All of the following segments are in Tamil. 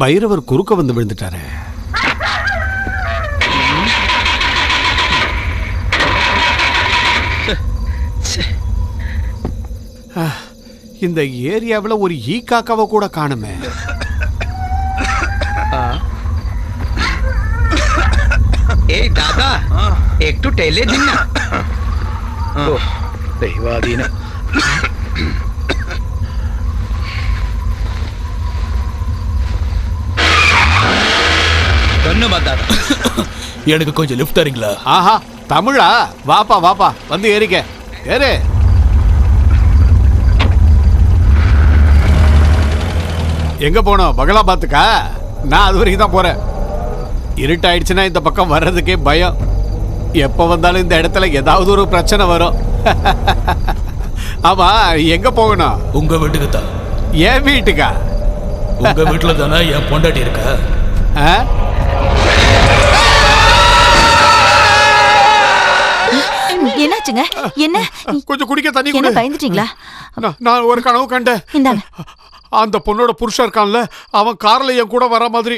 பைரவர் குறுக்க வந்து விழுந்துட்டாரு. இந்த ஏரியாவில் ஒரு ஈ காக்காவை கூட காணுமே. ஏய் தாதா, एकटू टेले दिना. தெய்வாதீன. எனக்கு கொஞ்சம் லிஃப்ட் தரீங்களா? ஆஹா, தமிழா? வாப்பா வாப்பா, வந்து ஏறிக்க. ஏறு. எங்க போனோம்? பகலாபாத்துக்கா? நான் அது வரைக்கும் தான் போறேன். இருட்டாயிடுச்சுன்னா இந்த பக்கம் வர்றதுக்கே பயம். எப்போ வந்தாலும் இந்த இடத்துல ஏதாவது ஒரு பிரச்சனை வரும். ஆமா, எங்க போகணும்? உங்க வீட்டுக்கு தான். என் வீட்டுக்கா? உங்க வீட்டுல தானே என் பொண்டாட்டி இருக்கா? என்னாச்சுங்க? என்ன கொஞ்சம் குடிக்க தண்ணி என்ன கொடு. பயந்துட்டீங்களா? நான் ஒரு கனவு கண்டேன். இந்தாங்க. அந்த பொண்ணோட புருஷன் இருக்கான்ல, அவன் கார்ல என் கூட வர மாதிரி.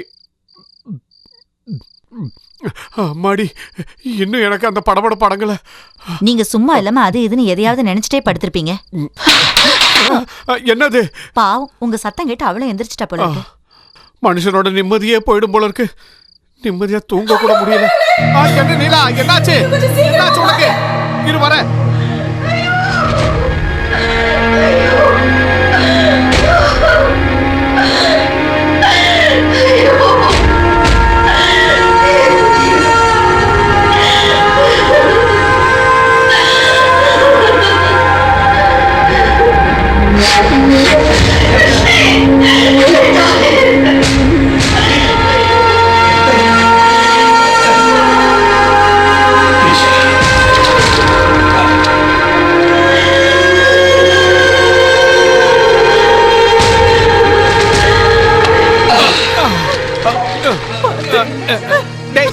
மாடி, இன்னும் எனக்கு அந்த படபட படங்கள. நீங்க சும்மா இல்லாம அது இதுன்னு எதையாவது நினைச்சிட்டே படுத்திருப்பீங்க. என்னது? பாவம், உங்க சத்தம் கேட்டு அவளும் எந்திரிச்சிட்டா போல இருக்கு. மனுஷனோட நிம்மதியே போயிடும் போல இருக்கு. நிம்மதியா தூங்க கூட முடியல. என்ன நீலா, என்னாச்சு? என்னாச்சு உனக்கு? இரு வர.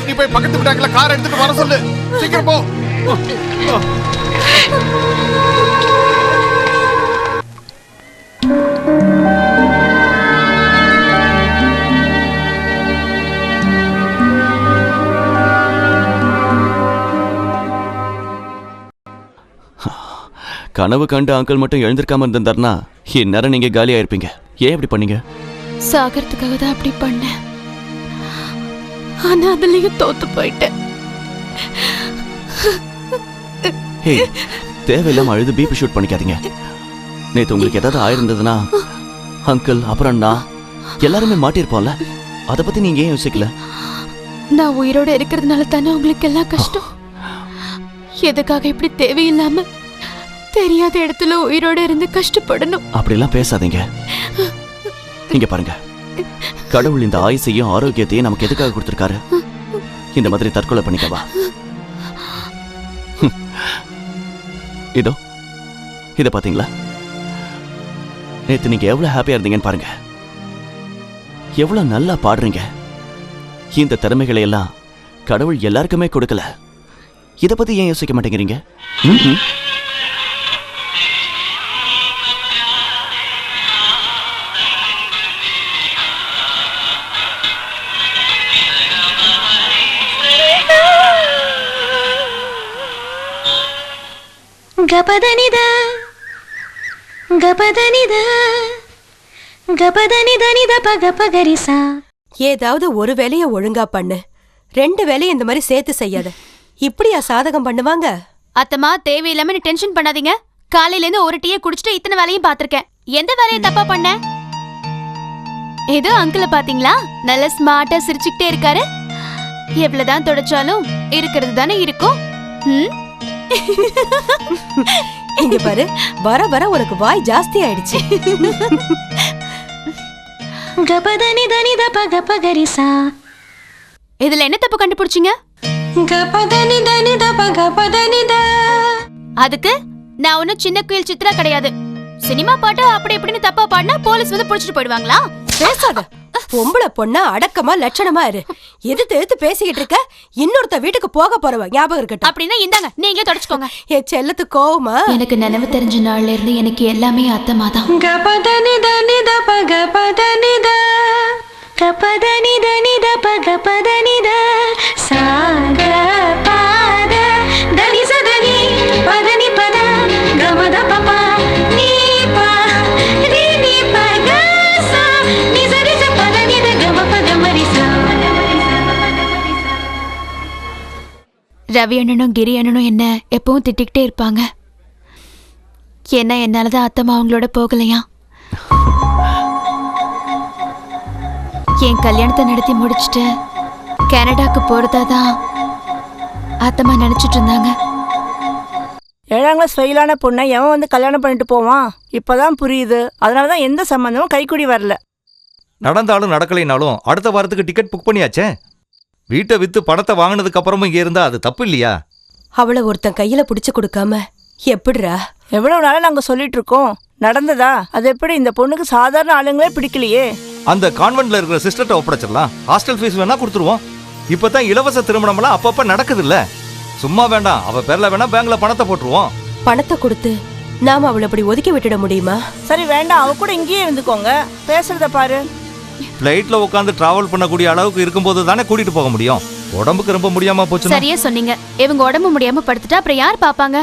நீ போய் பக்கத்து வீட்டாங்கள கார் எடுத்துட்டு வர சொல்லு. சீக்கிரம் போ. கனவு கண்டு அங்கிள் மட்டும் எழுந்திருக்காம இருந்தாருன்னா இந்நேரம் நீங்க காலியா இருப்பீங்க. ஏன் இப்படி பண்ணீங்க? சாகறதுக்காக தான் அப்படி பண்ணேன். ஆனா அதுலயும் தோத்து போயிட்டேன். தேவையில்லாம அழுது பிபி ஷூட் பண்ணிக்காதீங்க. நேத்து உங்களுக்கு ஏதாவது ஆயிருந்ததுன்னா அங்கிள் அப்புறம் நான் எல்லாருமே மாட்டிருப்போம்ல. அதை பத்தி நீங்க ஏன் யோசிக்கல? நான் உயிரோட இருக்கிறதுனால தானே உங்களுக்கு எல்லாம் கஷ்டம். எதுக்காக இப்படி தேவையில்லாம தெரியாத இடத்துல உயிரோட இருந்து கஷ்டப்படணும்? அப்படிலாம் பேசாதீங்க. இங்க பாருங்க, கடவுள் இந்த ஆயுசையும் ஆரோக்கியத்தையும் நமக்கு எதுக்காக கொடுத்திருக்காரு? இந்த மாதிரி தற்கொலை பண்ணிக்கவா? இதோ இத பாத்தீங்களா? நேத்து நீங்க எவ்வளவு ஹாப்பியா இருந்தீங்கன்னு பாருங்க. எவ்வளவு நல்லா பாடுறீங்க. இந்த திறமைகளை எல்லாம் கடவுள் எல்லாருக்குமே கொடுக்கல. இத பத்தி ஏன் யோசிக்க மாட்டேங்கிறீங்க? கபதனித கபதனித கபதனிதனித பகபகரிசா. ஏதாவது ஒரு வேலைய ஒழுங்கா பண்ணு. 2 வேலையை இந்த மாதிரி சேர்த்து செய்யாத. இப்படியா சாதகம் பண்ணுவாங்க? அத்தமா, தேவையில்லாம நீ டென்ஷன் பண்ணாதீங்க. காலையில இருந்து ஒரு டீயை குடிச்சிட்டு இத்தனை வேலையும் பாத்திருக்கேன். எந்த வேலையை தப்பா பண்ண? ஏதோ அங்கிள பாத்தீங்களா, நல்ல ஸ்மார்ட்டா சிரிச்சுக்கிட்டே இருக்காரு. எவ்வளவுதான் தொடச்சாலும் இருக்கிறது தானே இருக்கும். இங்க பாரு, வர வர உனக்கு வாய் ஜாஸ்தி ஆயிடுச்சு. கபதனிதனித பகபகரிசா. இதுல என்ன தப்பு கண்டுபிடிச்சீங்க? கபதனிதனித பகபதனித. அதுக்கு நான் ஒன்னும் சின்ன குயில் சித்ரா கிடையாது. சினிமா பாட்டு அப்படி இப்படின்னு தப்பா பாடினா போலீஸ் வந்து புடிச்சிட்டு போயிடுவாங்களா? பேசாத. பொம்பளை பொண்ணா அடக்கமா லட்சணமா இரு. எதிர்த்து பேசிக்கிட்டு இருக்க. இன்னொருத்த வீட்டுக்கு போக போறவ ஞாபகம் இருக்கட்டும். அப்படின்னா இந்தாங்க, நீங்களே தொடச்சுக்கோங்க. என் செல்லத்து கோவமா? எனக்கு நினைவு தெரிஞ்ச நாள்ல இருந்து எனக்கு எல்லாமே அத்தமாதான். கபதனிதனித பகபதனித கபதனி தனி த பக பதனி த சாக பாத தனி சதனி பதனி பத கமத பபா நீ பா ரீ நீ பக சா நீ சரி ச பதனி த கம பக மரி சா. ரவி அண்ணனும் கிரி அண்ணனும் என்ன எப்பவும் திட்டிக்கிட்டே இருப்பாங்க. என்ன என்னாலதான் அத்தம்மா அவங்களோட போகலையா. என் கல்யாணத்தை நடத்தி முடிச்சுட்டு கனடாக்கு போறதாதான் அத்தம்மா நினைச்சிட்டு இருந்தாங்க. 7ஆம் கிளாஸ் ஃபெயிலான பொண்ணை எவன் வந்து கல்யாணம் பண்ணிட்டு போவான்? இப்பதான் புரியுது. அதனாலதான் எந்த சம்பந்தமும் கைக்கூடி வரல. நடந்தாலும் நடக்கலைனாலும் அடுத்த வாரத்துக்கு டிக்கெட் புக் பண்ணியாச்சே. வீட்டை வித்து பணத்தை வாங்கினதுக்கு அப்புறமும் இங்கே இருந்தா அது தப்பு இல்லையா? அவளை ஒருத்தன் கையில புடிச்சு கொடுக்காம எப்படிரா? எவ்வளவு நாளா நாங்க சொல்லிட்டு இருக்கோம். நடந்ததா? அது எப்படி? இந்த பொண்ணுக்கு சாதாரண ஆளுங்களே பிடிக்கலையே. அந்த கான்வென்ட்ல இருக்கிற சிஸ்டர்ட்ட ஒப்படைச்சிடலாம். ஹாஸ்டல் ஃபீஸ் வேணா கொடுத்துருவோம். இப்பதான் இலவச திருமணம்லாம் அப்பப்ப நடக்குது இல்ல. சும்மா வேண்டாம், அவ பேர்ல வேணா பேங்க்ல பணத்தை போட்டுருவோம். பணத்தை கொடுத்து நாம அவளை அப்படி ஒதுக்கி விட்டுட முடியுமா? சரி வேண்டாம், அவ கூட இங்கேயே இருந்துக்கோங்க. பேசுறத பாரு. ஃப்ளைட்ல உட்காந்து டிராவல் பண்ணக்கூடிய அளவுக்கு இருக்கும்போது தானே கூட்டிட்டு போக முடியும். உடம்புக்கு ரொம்ப முடியாம போச்சு. சரியா சொன்னீங்க. இவங்க உடம்பு முடியாம படுத்துட்டா அப்புறம் யார் பாப்பாங்க?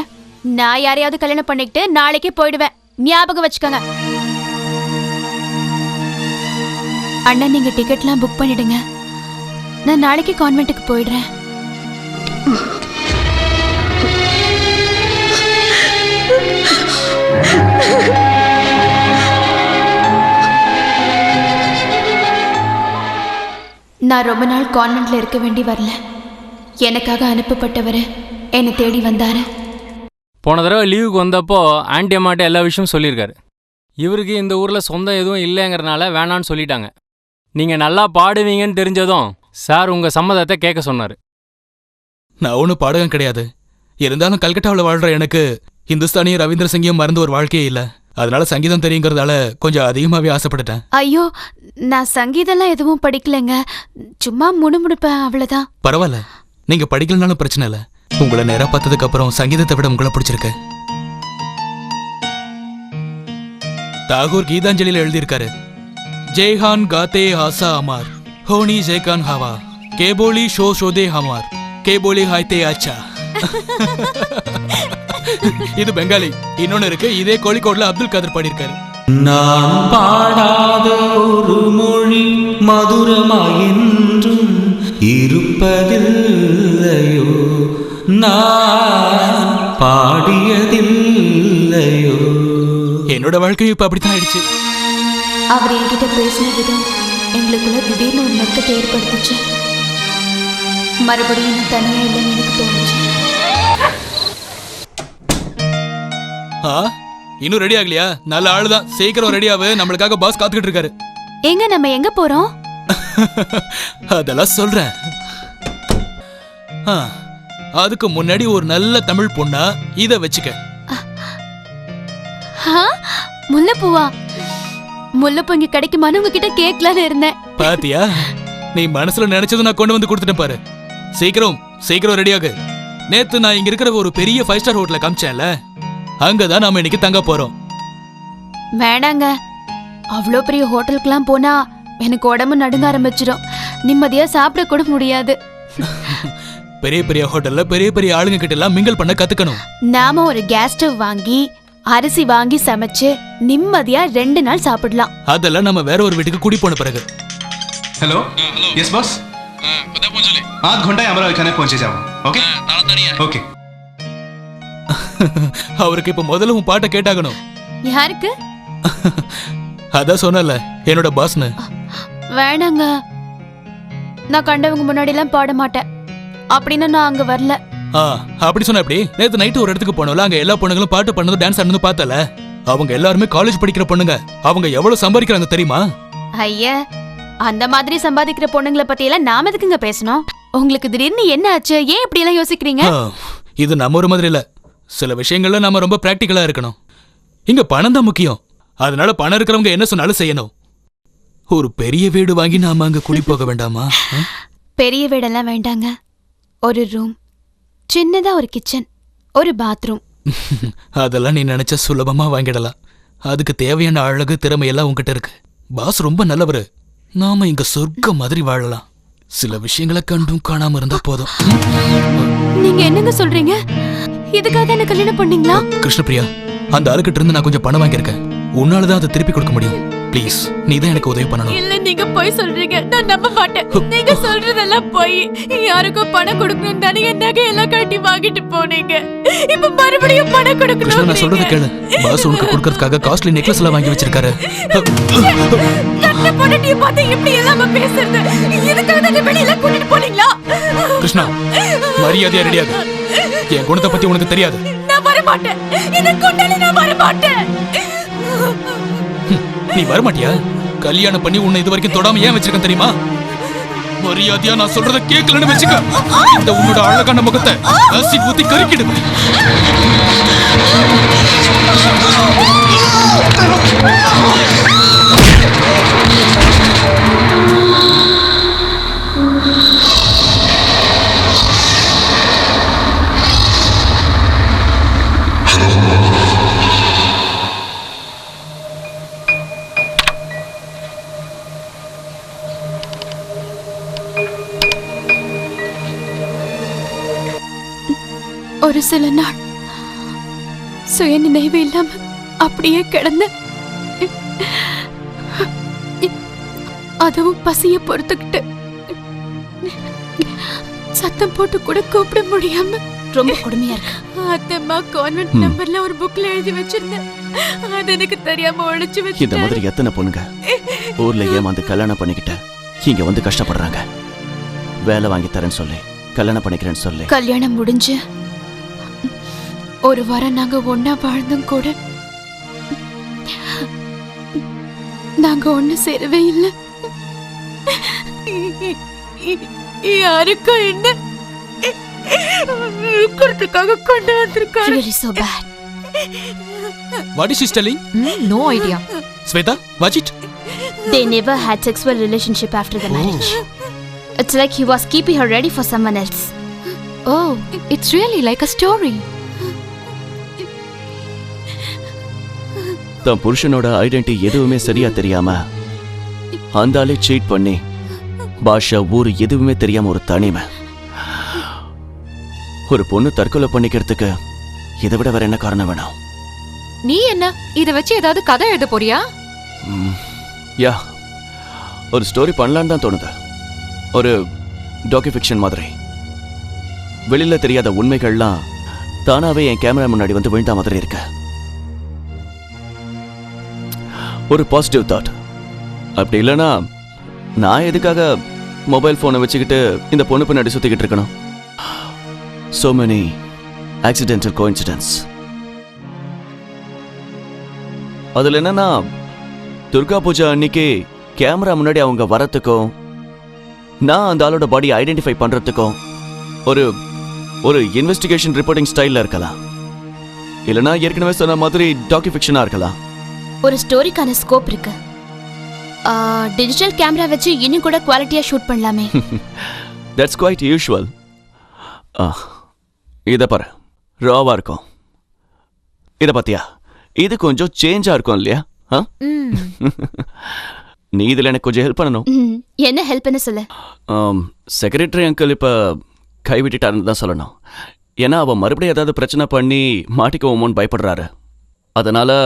நான் யாரையாவது கல்யாணம் பண்ணிக்கிட்டு நாளைக்கே போயிடுவேன். ஞாபகம் வச்சுக்கோங்க. அண்ணன் நீங்க டிக்கெட்லாம் புக் பண்ணிடுங்க. நான் நாளைக்கு கான்வென்ட்டுக்கு போயிடுறேன். நான் ரொம்ப நாள் கான்வென்ட்ல இருக்க வேண்டி வரல. எனக்காக அனுப்பப்பட்டவர் என்னை தேடி வந்தாரு. போன தடவை லீவுக்கு வந்தப்போ ஆண்டி அம்மாட்ட எல்லா விஷயமும் சொல்லியிருக்காரு. இவருக்கு இந்த ஊரில் சொந்தம் எதுவும் இல்லைங்கிறனால வேணான்னு சொல்லிட்டாங்க. நீங்கள் நல்லா பாடுவீங்கன்னு தெரிஞ்சதும் சார் உங்கள் சம்மதத்தை கேட்க சொன்னார். நான் ஒன்றும் பாடகம் கிடையாது. இருந்தாலும் கல்கட்டாவில் வாழ்கிற எனக்கு இந்துஸ்தானியும் ரவீந்திர சங்கியும் மறந்து ஒரு வாழ்க்கையே இல்லை. அதனால சங்கீதம் தெரியுங்கிறதால கொஞ்சம் அதிகமாகவே ஆசைப்பட்டுட்டேன். ஐயோ, நான் சங்கீதம்லாம் எதுவும் படிக்கலைங்க. சும்மா முணுமுணுப்பேன், அவ்வளோதான். பரவாயில்ல, நீங்க படிக்கலனாலும் பிரச்சனை இல்லை. உங்களை நேரா பார்த்ததுக்கு அப்புறம் சங்கீதத்தை விட உங்களை பிடிச்சிருக்கு. தாகூர் கீதாஞ்சலியில் எழுதியிருக்காரு, ஜெய்ஹான் காத்தே ஆசா அமார் ஹோனி ஜெய்கான் ஹவா கேபோலி ஷோ ஷோதே ஹமார் கேபோலி ஹாய்தே ஆச்சா. இது பெங்காலி. இன்னொன்னு இருக்கு, இதே கோழிக்கோட்ல அப்துல் காதர் பாடியிருக்காரு. நான் பாடாத ஒரு மொழி மதுரமாயின்றும் இருப்பதில்லையோ, நான் பாடியதில்லையோ. என்னோட வாழ்க்கையும் இப்ப அப்படித்தான் ஆயிடுச்சு. அவர் என்கிட்ட பேசின விதம் எங்களுக்குள்ள திடீர்னு ஒரு நெருக்கத்தை ஏற்படுத்துச்சு. மறுபடியும் நான் தனியா இல்லைன்னு எனக்கு தோணுச்சு. இன்னும் ரெடி ஆகலையா? நல்ல ஆளுதான், சீக்கிரம் ரெடி ஆகு. நம்மளுக்காக பாஸ் காத்துக்கிட்டு இருக்காரு. எங்க நம்ம எங்க போறோம்? அதெல்லாம் சொல்றேன். அதுக்கு முன்னாடி ஒரு நல்ல தமிழ் பொண்ணா இத வச்சுக்க. முல்லைப்பூவா? முல்லைப்பூ இங்க கிடைக்குமான்னு உங்ககிட்ட கேட்கலான்னு இருந்தேன். பாத்தியா, நீ மனசுல நினைச்சது நான் கொண்டு வந்து கொடுத்துட்டேன் பாரு. சீக்கிரம் சீக்கிரம் ரெடி ஆகு. நேத்து நான் இங்க இருக்கிற ஒரு பெரிய 5 ஸ்டார் ஹோட்டல காமிச்சேன்ல, அங்கதான் நாம இன்னைக்கு தங்க போறோம். வேணாங்க, அவ்வளோ பெரிய ஹோட்டலுக்குலாம் போனா எனக்கு உடம்பு நடுங்க ஆரம்பிச்சிடும். நிம்மதியா சாப்பிட கூட முடியாது. பெரிய பெரிய ஹோட்டல்ல பெரிய பெரிய ஆளுங்க கிட்ட எல்லாம் மிங்கல் பண்ண கத்துக்கணும். நாம ஒரு கேஸ் ஸ்டவ் வாங்கி அரிசி வாங்கி சமைச்சு நிம்மதியா 2 நாள் சாப்பிடலாம். அதெல்லாம் நம்ம வேற ஒரு வீட்டுக்கு குடி போன பிறகு. हेलो यस बॉस आध घंटा हमारा एखाने पहुंचे जाओ ओके ओके. அவருக்கு இப்ப முதல்ல உன் பாட்டை கேட்டாகணும். யாருக்கு? அதான் சொன்னல, என்னோட பாஸ்னு. வேணாங்க, நான் கண்டவங்க முன்னாடி எல்லாம் பாட மாட்டேன். அப்படின்னு நான் அங்க வரல. அப்படி சொன்ன எப்படி? நேத்து நைட்டு ஒரு இடத்துக்கு போனோம்ல, அங்க எல்லா பொண்ணுங்களும் பாட்டு பண்ணதும் டான்ஸ் ஆனதும் பார்த்தல. அவங்க எல்லாருமே காலேஜ் படிக்கிற பொண்ணுங்க. அவங்க எவ்வளவு சம்பாதிக்கிறாங்க தெரியுமா? ஐயா, அந்த மாதிரி சம்பாதிக்கிற பொண்ணுங்களை பத்தி எல்லாம் நாம எதுக்குங்க பேசணும்? உங்களுக்கு திடீர்னு என்ன ஆச்சு? ஏன் இப்படி எல்லாம் யோசிக்கிறீங்க? இது நம்ம ஒரு மாதிரி இல்ல. சில விஷயங்கள்ல நாம ரொம்ப பிராக்டிக்கலா இருக்கணும். இங்க பணம் தான் முக்கியம். அதனால பணம் இருக்கிறவங்க என்ன சொன்னாலும் செய்யணும். ஒரு பெரிய வீடு வாங்கி நாம அங்க குடி போக வேண்டாமா? பெரிய வீடெல்லாம் வேண்டாங்க. ஒரு ரூம், சின்னதா ஒரு கிச்சன், ஒரு பாத்ரூம். அதெல்லாம் நீ நினைச்ச சுலபமா வாங்கிடலாம். அதுக்கு தேவையான அழகு திறமையெல்லாம் உங்ககிட்ட இருக்கு. பாஸ் ரொம்ப நல்லவரு. நாம இங்க சொர்க்கம் மாதிரி வாழலாம். சில விஷயங்களை கண்டும் காணாம இருந்தா போதும். நீங்க என்னங்க சொல்றீங்க? இதுக்காக என்ன கல்யாணம் பண்ணீங்களா? கிருஷ்ணபிரியா, அந்த ஆளுகிட்ட இருந்து நான் கொஞ்சம் பணம் வாங்கியிருக்கேன். உன்னாலதான் அதை திருப்பி கொடுக்க முடியும். ப்ளீஸ், நீ தான் எனக்கு உதவி பண்ணணும். இல்ல, நீங்க போய் சொல்றீங்க. நான் நம்ப மாட்டேன். நீங்க சொல்றதெல்லாம் போய். யாருக்கும் பணம் கொடுக்கணும் தானே என் நகையெல்லாம் கட்டி வாங்கிட்டு போனீங்க. இப்ப மறுபடியும் பணம் கிருஷ்ணா, நான் கொடுக்கணும். சொல்றத கேளு. பாஸ் உனக்கு கொடுக்கறதுக்காக காஸ்ட்லி நெக்லஸ் எல்லாம் வாங்கி வச்சிருக்காரு. கண்ண பொண்ணு பார்த்து இப்படி எல்லாம் பேசுறது. இதுக்காக தான் வெளியில கூட்டிட்டு போனீங்களா? கிருஷ்ணா, மரியாதையா ரெடியாகு. என் குணத்தை பத்தி உனக்கு தெரியாது. நான் வர மாட்டேன். என்ன கொண்டால நான் வர மாட்டேன். நீ வரமாட்டியா? கல்யாணம் பண்ணி உன்னை இது வரைக்கும் தொடாம ஏன் வச்சிருக்கேன் தெரியுமா? மரியாதையா நான் சொல்றத கேட்கலன்னு வச்சுக்க. இந்த உன்னோட அழகான முகத்தை ஆசிட் ஊத்தி கருக்கிடுவேன். ஒரு சில நாள் சுய நினைவு இல்லாம அப்படியே கிடந்த, அதுவும் பசிய பொறுத்துக்கிட்டு சத்தம் போட்டு கூட கூப்பிட முடியாம ரொம்ப கொடுமையா இருக்கு. அத்தம்மா கான்வென்ட் நம்பர்ல ஒரு புக்ல எழுதி வச்சிருந்தேன். அது எனக்கு தெரியாம ஒழிச்சு இந்த வச்சிட்டேன். மாதிரி எத்தனை பொண்ணுங்க ஊர்ல ஏமாந்து கல்யாணம் பண்ணிக்கிட்ட இங்க வந்து கஷ்டப்படுறாங்க. வேலை வாங்கி தரேன்னு சொல்லி கல்யாணம் பண்ணிக்கிறேன்னு சொல்லி. கல்யாணம் முடிஞ்சு ஒரு வாரம் நாங்க ஒன்னா வாழ்ந்தும் கூட நாங்க ஒண்ணு சேரவே இல்லை. யாருக்கும் என்ன இருக்கிறதுக்காக கொண்டு வந்திருக்காங்க. Really so bad. What is she telling? No idea. Sweta, watch it. They never had sexual relationship after the marriage. It's like he was keeping her ready for someone else. Oh, it's really like a story. தன் புருஷனோட ஐடென்டிட்டி எதுவுமே சரியா தெரியாம அந்த ஆளே சீட் பண்ணி பாஷா ஊரு எதுவுமே தெரியாம ஒரு தனிமை. ஒரு பொண்ணு தற்கொலை பண்ணிக்கிறதுக்கு இதை விட வேற என்ன காரணம் வேணும்? நீ என்ன இத வச்சு ஏதாவது கதை எழுத போறியா? யா, ஒரு ஸ்டோரி பண்ணலான்னு தான் தோணுது. ஒரு டாக்குஃபிக்ஷன் மாதிரி. வெளியில தெரியாத உண்மைகள்லாம் தானாவே என் கேமரா முன்னாடி வந்து விழுந்த மாதிரி இருக்கு. ஒரு பாசிட்டிவ் தாட். அப்படி இல்லைன்னா நான் எதுக்காக மொபைல் போனை வச்சுக்கிட்டு இந்த பொண்ணு பின்னாடி சுத்திக்கிட்டு இருக்கணும்? So many accidental coincidence. அதுல என்னன்னா, துர்கா பூஜா அன்னைக்கு கேமரா முன்னாடி அவங்க வரத்துக்கும் நான் அந்த ஆளோட பாடி ஐடென்டிஃபை பண்றதுக்கும் ஒரு ஒரு இன்வெஸ்டிகேஷன் ரிப்போர்ட்டிங் ஸ்டைல்ல இருக்கலாம். இல்லைன்னா ஏற்கனவே சொன்ன மாதிரி டாக்குஃபிக்ஷனா இருக்கலாம். ஒரு ஸ்டோரிக்கான ஸ்கோப் இருக்கு. டிஜிட்டல் கேமரா வச்சு இன்னும் கூட குவாலிட்டியா ஷூட் பண்ணலாமே. That's quite usual. இத பாரு, ராவா இருக்கும். இத பாத்தியா, இது கொஞ்சம் சேஞ்சா இருக்கும் இல்லையா? நீ இதுல எனக்கு கொஞ்சம் ஹெல்ப் பண்ணணும். என்ன ஹெல்ப்னு சொல்லு. செக்ரட்டரி அங்கிள் இப்ப கைவிட்டுட்டாருன்னு தான் சொல்லணும். ஏன்னா அவ மறுபடியும் ஏதாவது பிரச்சனை பண்ணி மாட்டிக்குவோமோன்னு பயப்படுறாரு. அதனால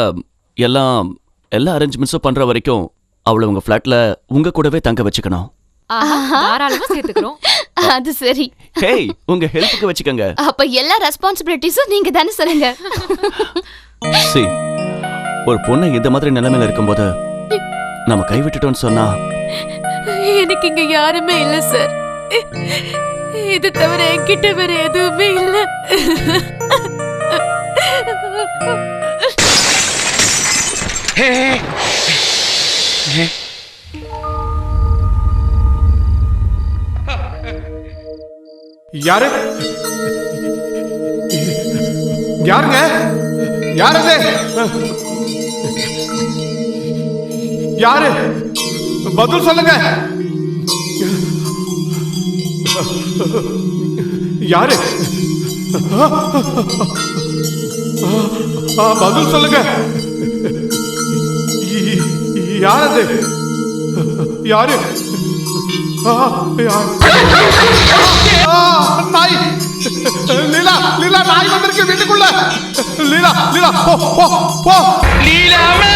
எல்லா அரேஞ்ச்மெண்ட்ஸும் பண்ற வரைக்கும் அவளை உங்க ஃபிளாட்ல உங்க கூடவே தங்க வச்சுக்கணும். தாராளமா சேர்த்துக்கிறோம். அது சரி. ஹேய், உங்க ஹெல்ப்புக்கு வச்சுக்கங்க. அப்ப எல்லா ரெஸ்பான்சிபிலிட்டிஸும் நீங்க தானே சொல்லுங்க. சி, ஒரு பொண்ணு இந்த மாதிரி நிலைமையில இருக்கும்போது நம்ம கைவிட்டுட்டோம்னு சொன்னா எனக்கு இங்க யாருமே இல்ல சார். இது தவிர என்கிட்ட வேற எதுவுமே இல்ல. யாரு யாருங்க? யாரு? யாரு? பதில் சொல்லுங்க. யாரு? பதில் சொல்லுங்க. யாரது? யாரு நாய் லீலா லீலா நாய் வந்திருக்கு வீட்டுக்குள்ள லீலா லீலா போ போ போ லீலாமே